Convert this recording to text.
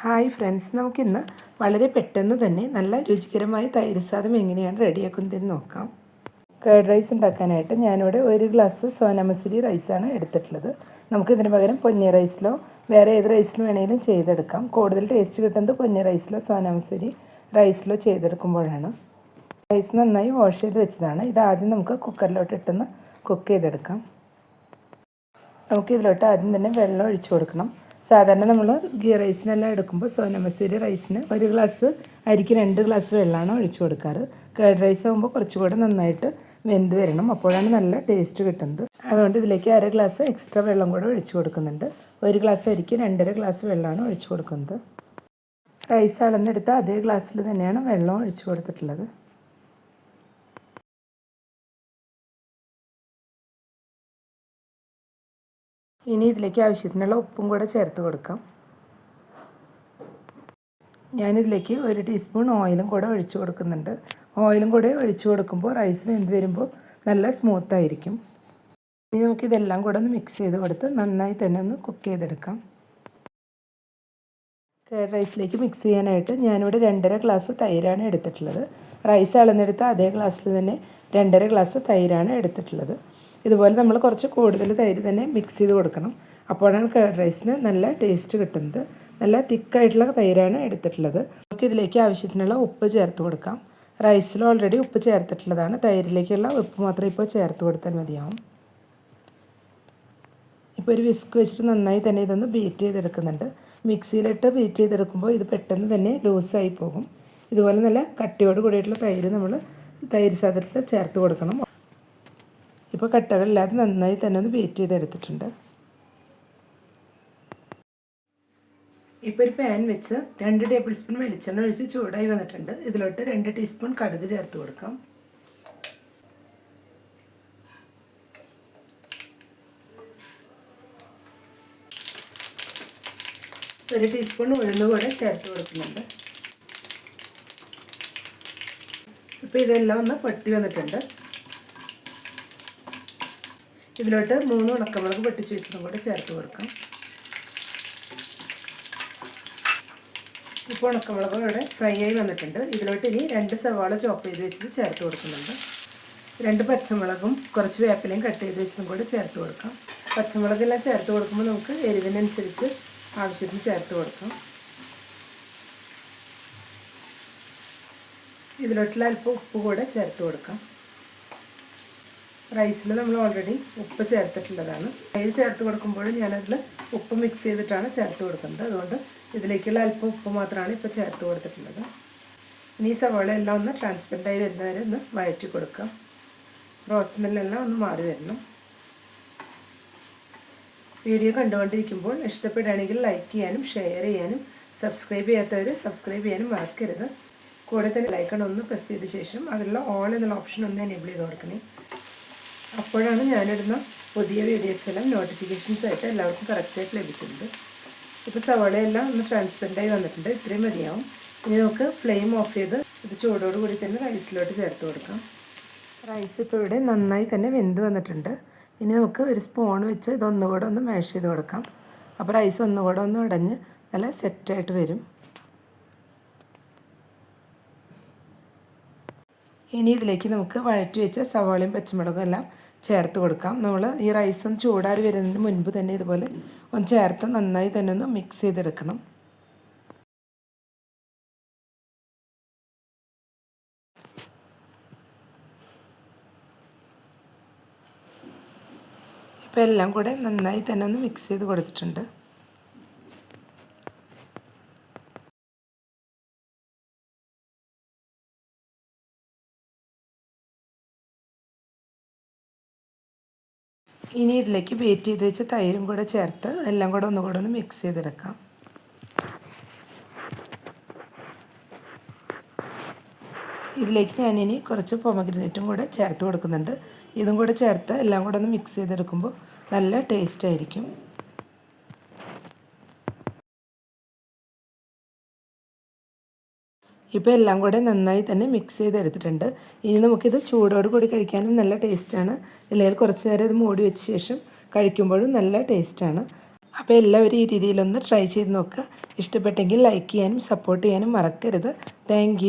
Hi friends, നമുക്കിന്ന് വളരെ പെട്ടെന്ന് തന്നെ നല്ല രുചികരമായ തൈര് സാദം എങ്ങനെയാണ് റെഡിയാക്കുന്നതെന്ന് നോക്കാം. കേർഡ് റൈസ് ഉണ്ടാക്കാനായിട്ട് ഞാനിവിടെ 1 ഗ്ലാസ് സോന മസൂരി റൈസാണ് എടുത്തിട്ടുള്ളത്. നമുക്കിതിന് പകരം പൊന്നി റൈസിലോ വേറെ ഏത് റൈസിലും വേണമെങ്കിലും ചെയ്തെടുക്കാം. കൂടുതൽ ടേസ്റ്റ് കിട്ടുന്നത് പൊന്നി റൈസിലോ സോന മസൂരി റൈസിലോ ചെയ്തെടുക്കുമ്പോഴാണ്. റൈസ് നന്നായി വാഷ് ചെയ്ത് വെച്ചതാണ്. ഇതാദ്യം നമുക്ക് കുക്കറിലോട്ട് ഇട്ടൊന്ന് കുക്ക് ചെയ്തെടുക്കാം. നമുക്കിതിലോട്ട് ആദ്യം തന്നെ വെള്ളം ഒഴിച്ചു കൊടുക്കണം. സാധാരണ നമ്മൾ ഗീ റൈസിനെല്ലാം എടുക്കുമ്പോൾ സോന മസൂരി റൈസിന് 1 ഗ്ലാസ് അരിക്ക് 2 ഗ്ലാസ് വെള്ളമാണ് ഒഴിച്ചു കൊടുക്കാറ്. കേർഡ് റൈസ് ആകുമ്പോൾ കുറച്ചുകൂടെ നന്നായിട്ട് വെന്ത് വരണം, അപ്പോഴാണ് നല്ല ടേസ്റ്റ് കിട്ടുന്നത്. അതുകൊണ്ട് ഇതിലേക്ക് 1/2 ഗ്ലാസ് എക്സ്ട്രാ വെള്ളം കൂടെ ഒഴിച്ചു കൊടുക്കുന്നുണ്ട്. 1 ഗ്ലാസ് അരിക്ക് 2.5 ഗ്ലാസ് വെള്ളമാണ് ഒഴിച്ചു കൊടുക്കുന്നത്. റൈസ് അളന്നെടുത്ത അതേ ഗ്ലാസ്സിൽ തന്നെയാണ് വെള്ളം ഒഴിച്ചു കൊടുത്തിട്ടുള്ളത്. ഇനി ഇതിലേക്ക് ആവശ്യത്തിനുള്ള ഉപ്പും കൂടെ ചേർത്ത് കൊടുക്കാം. ഞാനിതിലേക്ക് 1 ടീസ്പൂൺ ഓയിലും കൂടെ ഒഴിച്ചു കൊടുക്കുന്നുണ്ട്. ഓയിലും കൂടെ ഒഴിച്ചു കൊടുക്കുമ്പോൾ റൈസ് വെന്ത് വരുമ്പോൾ നല്ല സ്മൂത്തായിരിക്കും. ഇനി നമുക്കിതെല്ലാം കൂടെ ഒന്ന് മിക്സ് ചെയ്ത് കൊടുത്ത് നന്നായി തന്നെ ഒന്ന് കുക്ക് ചെയ്തെടുക്കാം. കേർഡ് റൈസിലേക്ക് മിക്സ് ചെയ്യാനായിട്ട് ഞാനിവിടെ 2.5 ഗ്ലാസ് തൈരാണ് എടുത്തിട്ടുള്ളത്. റൈസ് അളന്നെടുത്ത അതേ ഗ്ലാസ്സിൽ തന്നെ 2.5 ഗ്ലാസ് തൈരാണ് എടുത്തിട്ടുള്ളത്. ഇതുപോലെ നമ്മൾ കുറച്ച് കൂടുതൽ തൈര് തന്നെ മിക്സ് ചെയ്ത് കൊടുക്കണം, അപ്പോഴാണ് കേർഡ് റൈസിന് നല്ല ടേസ്റ്റ് കിട്ടുന്നത്. നല്ല തിക്കായിട്ടുള്ള തൈരാണ് എടുത്തിട്ടുള്ളത്. നമുക്കിതിലേക്ക് ആവശ്യത്തിനുള്ള ഉപ്പ് ചേർത്ത് കൊടുക്കാം. റൈസിൽ ഓൾറെഡി ഉപ്പ് ചേർത്തിട്ടുള്ളതാണ്. തൈരിലേക്കുള്ള ഉപ്പ് മാത്രം ഇപ്പോൾ ചേർത്ത് കൊടുത്താൽ മതിയാവും. ഇപ്പോൾ ഒരു വിസ്ക് വെച്ചിട്ട് നന്നായി തന്നെ ഇതൊന്ന് ബീറ്റ് ചെയ്തെടുക്കുന്നുണ്ട്. മിക്സിയിലിട്ട് ബീറ്റ് ചെയ്തെടുക്കുമ്പോൾ ഇത് പെട്ടെന്ന് തന്നെ ലൂസായി പോകും. ഇതുപോലെ നല്ല കട്ടിയോട് കൂടിയിട്ടുള്ള തൈര് നമ്മൾ തൈര് സാധനത്തിൽ ചേർത്ത് കൊടുക്കണം. ഇപ്പോൾ കട്ടകളില്ലാതെ നന്നായി തന്നെ ഒന്ന് ബീറ്റ് ചെയ്തെടുത്തിട്ടുണ്ട്. ഇപ്പോൾ ഒരു പാൻ വെച്ച് 2 ടേബിൾ സ്പൂൺ വെളിച്ചെണ്ണ ഒഴിച്ച് ചൂടായി വന്നിട്ടുണ്ട്. ഇതിലോട്ട് 2 ടീസ്പൂൺ കടുക് ചേർത്ത് കൊടുക്കാം. 1 ടീസ്പൂൺ ഉഴുന്ന് കൂടെ ചേർത്ത് കൊടുക്കുന്നുണ്ട്. ഇപ്പോൾ ഇതെല്ലാം ഒന്ന് പൊട്ടി വന്നിട്ടുണ്ട്. ഇതിലോട്ട് 3 ഉണക്കമുളക് പൊട്ടിച്ച് വെച്ചതും കൂടെ ചേർത്ത് കൊടുക്കാം. ഇപ്പോൾ ഉണക്കമുളക് ഇവിടെ ഫ്രൈ ആയി വന്നിട്ടുണ്ട്. ഇതിലോട്ട് ഇനി 2 സവാള ചോപ്പ് ചെയ്ത് വെച്ചത് ചേർത്ത് കൊടുക്കുന്നുണ്ട്. 2 പച്ചമുളകും കുറച്ച് വേപ്പിലയും കട്ട് ചെയ്ത് വെച്ചതും കൂടെ ചേർത്ത് കൊടുക്കാം. പച്ചമുളകെല്ലാം ചേർത്ത് കൊടുക്കുമ്പോൾ നമുക്ക് എരിവിനനുസരിച്ച് ആവശ്യത്തിന് ചേർത്ത് കൊടുക്കാം. ഇതിലോട്ടുള്ള അല്പം ഉപ്പ് കൂടെ ചേർത്ത് കൊടുക്കാം. റൈസിൽ നമ്മൾ ഓൾറെഡി ഉപ്പ് ചേർത്തിട്ടുള്ളതാണ്. തൈര് ചേർത്ത് കൊടുക്കുമ്പോഴും ഞാനതിൽ ഉപ്പ് മിക്സ് ചെയ്തിട്ടാണ് ചേർത്ത് കൊടുക്കുന്നത്. അതുകൊണ്ട് ഇതിലേക്കുള്ള അല്പം ഉപ്പ് മാത്രമാണ് ഇപ്പോൾ ചേർത്ത് കൊടുത്തിട്ടുള്ളത്. ഇനി ഈ സവാള എല്ലാം ഒന്ന് ട്രാൻസ്പെറൻ്റായി വരുന്നവരെ ഒന്ന് വഴറ്റി കൊടുക്കാം. റോസ് സ്മെല്ലെല്ലാം ഒന്ന് മാറി വരണം. വീഡിയോ കണ്ടുകൊണ്ടിരിക്കുമ്പോൾ ഇഷ്ടപ്പെടുകയാണെങ്കിൽ ലൈക്ക് ചെയ്യാനും ഷെയർ ചെയ്യാനും സബ്സ്ക്രൈബ് ചെയ്യാത്തവർ സബ്സ്ക്രൈബ് ചെയ്യാനും മറക്കരുത്. കൂടെ തന്നെ ലൈക്കൺ ഒന്ന് പ്രസ് ചെയ്ത ശേഷം അതിലുള്ള ഓൾ എന്നുള്ള ഓപ്ഷൻ ഒന്ന് എനേബിൾ ചെയ്ത് കൊടുക്കണേ. അപ്പോഴാണ് ഞാനിടുന്ന പുതിയ വീഡിയോസെല്ലാം നോട്ടിഫിക്കേഷൻസ് ആയിട്ട് എല്ലാവർക്കും കറക്റ്റായിട്ട് ലഭിക്കുന്നത്. ഇപ്പോൾ സവാളയെല്ലാം ഒന്ന് ട്രാൻസ്പെറൻ്റായി വന്നിട്ടുണ്ട്. ഇത്രയും മതിയാവും. ഇനി നമുക്ക് ഫ്ലെയിം ഓഫ് ചെയ്ത് ഇത് ചൂടോട് കൂടി തന്നെ റൈസിലോട്ട് ചേർത്ത് കൊടുക്കാം. റൈസ് ഇപ്പോൾ ഇവിടെ നന്നായി തന്നെ വെന്ത് വന്നിട്ടുണ്ട്. ഇനി നമുക്ക് ഒരു സ്പൂൺ വെച്ച് ഇതൊന്നുകൂടെ ഒന്ന് മാഷ് ചെയ്ത് കൊടുക്കാം. അപ്പോൾ റൈസ് ഒന്നുകൂടെ ഒന്ന് ഉടഞ്ഞ് നല്ല സെറ്റായിട്ട് വരും. ഇനി ഇതിലേക്ക് നമുക്ക് വഴറ്റി വെച്ച സവാളയും പച്ചമുളകും എല്ലാം ചേർത്ത് കൊടുക്കാം. നമ്മൾ ഈ റൈസും ചൂടാറി വരുന്നതിന് മുൻപ് തന്നെ ഇതുപോലെ ഒന്ന് ചേർത്ത് നന്നായി തന്നെ ഒന്ന് മിക്സ് ചെയ്തെടുക്കണം. ഇപ്പോൾ എല്ലാം കൂടെ നന്നായി തന്നെ ഒന്ന് മിക്സ് ചെയ്ത് കൊടുത്തിട്ടുണ്ട്. ഇനി ഇതിലേക്ക് ബീറ്റ് ചെയ്ത് വെച്ച് തൈരും കൂടെ ചേർത്ത് എല്ലാം കൂടെ ഒന്നുകൂടെ ഒന്ന് മിക്സ് ചെയ്തെടുക്കാം. ഇതിലേക്ക് ഞാനിനി കുറച്ച് പൊമഗ്രനേറ്റും കൂടെ ചേർത്ത് കൊടുക്കുന്നുണ്ട്. ഇതും കൂടെ ചേർത്ത് എല്ലാം കൂടെ ഒന്ന് മിക്സ് ചെയ്തെടുക്കുമ്പോൾ നല്ല ടേസ്റ്റ് ആയിരിക്കും. ഇപ്പോൾ എല്ലാം കൂടെ നന്നായി തന്നെ മിക്സ് ചെയ്തെടുത്തിട്ടുണ്ട്. ഇനി നമുക്കിത് ചൂടോട് കൂടി കഴിക്കാനും നല്ല ടേസ്റ്റാണ്. അല്ലെങ്കിൽ കുറച്ച് നേരം ഇത് മൂടി വെച്ച ശേഷം കഴിക്കുമ്പോഴും നല്ല ടേസ്റ്റാണ്. അപ്പോൾ എല്ലാവരും ഈ രീതിയിലൊന്ന് ട്രൈ ചെയ്ത് നോക്കുക. ഇഷ്ടപ്പെട്ടെങ്കിൽ ലൈക്ക് ചെയ്യാനും സപ്പോർട്ട് ചെയ്യാനും മറക്കരുത്. താങ്ക്